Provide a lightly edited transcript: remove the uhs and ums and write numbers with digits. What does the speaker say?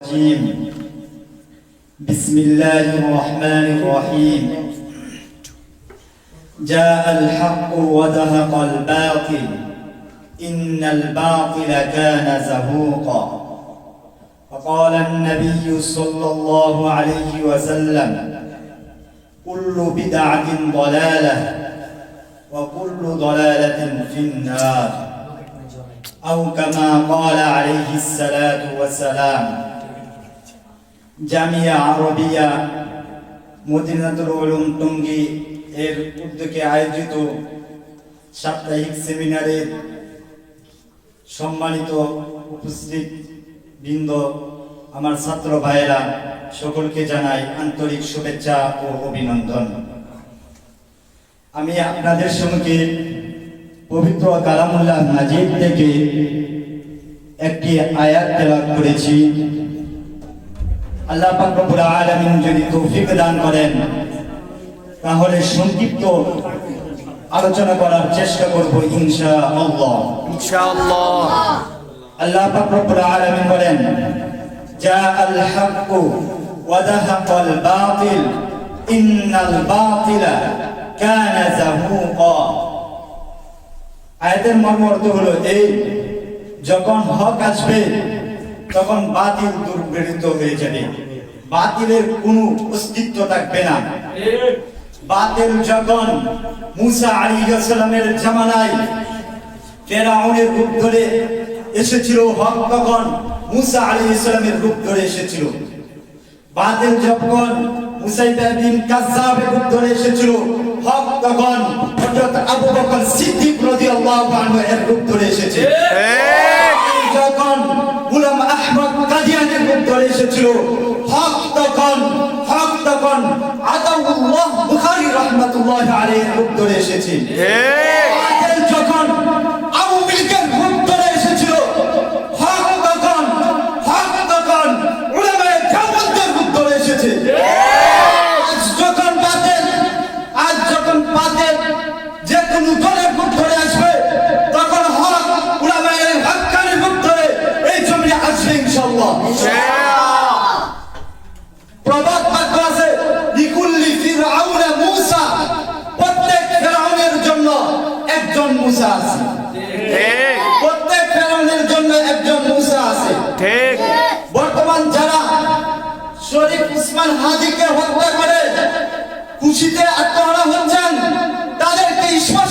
الرجيم. بسم الله الرحمن الرحيم. جاء الحق وزهق الباطل إن الباطل كان زهوقا. وقال النبي صلى الله عليه وسلم: كل بدعة ضلالة وكل ضلالة في النار، أو كما قال عليه الصلاة والسلام। জামিয়া আরবিয়া মদিনাতুল উলুম টঙ্গী এর উদ্যোগে আয়োজিত সাপ্তাহিক সেমিনারের সম্মানিত উপস্থিত বৃন্দ, আমার ছাত্র ভাইয়েরা, সকলকে জানাই আন্তরিক শুভেচ্ছা ও অভিনন্দন। আমি আপনাদের সঙ্গে পবিত্র কালামুল্লাহ মাজিদ থেকে একটি আয়াত তেলাওয়াত করেছি। আল্লাহ পাক রব্বুল আলামিন যদি তৌফিক দান করেন তাহলে সংক্ষিপ্ত আলোচনা করার চেষ্টা করব ইনশাআল্লাহ। আল্লাহ পাক রব্বুল আলামিন বলেন: জাআল হাক্কু ওয়া যাহাকাল বাতিল ইন্নাল বাতিলা কানা যাহুকা। আয়াতের মর্ম অর্থ হলো এই: যখন হক আসবে তখন বাতিল দুর্বৃত্ত হয়ে যাবে, বাতিলের কোনো অস্তিত্ব থাকবে না। বাতিল যখন মুসা আলাইহিস সালামের জামানায় ফিরআউনের রূপ ধরে এসেছিল, হক তখন মুসা আলাইহিস সালামের রূপ ধরে এসেছিল। বাতিল যখন মুসাইবা বিন কাযযাবের রূপ ধরে এসেছিল, হক তখন হযরত আবু বকর সিদ্দিক রাদিয়াল্লাহু আনহু এর রূপ ধরে এসেছে। যখন গোলাম আহমদ কাদিয়ানির রূপ ধরে এসেছিল, হক তখন আতাউল্লাহ বুখারী রাহমাতুল্লাহি আলাইহির রূপ ধরে এসেছে। বাতিল যখন আওয়ামী লীগের রূপ ধরে এসেছিল, হক তখন উলামায়ে দেওবন্দের রূপ ধরে এসেছে। যখন বাতিল যে কোনো দলের রূপ ধরে আসবে, তখন হক উলামায়ে হক্কানির রূপ ধরে এই জমিনে আসবে ইনশাআল্লাহ। প্রবাদ বাক্য আছে, লিকুল্লি ফিরআউনা মূসা, প্রত্যেক ফিরআউনের জন্য একজন মূসা আছে। প্রত্যেক ফিরআউনের জন্য একজন মূসা আছে। বর্তমান যারা শরীফ উসমান হাদিকে হত্যা করে খুশিতে আত্মহারা হচ্ছেন, তাদেরকে স্পষ্ট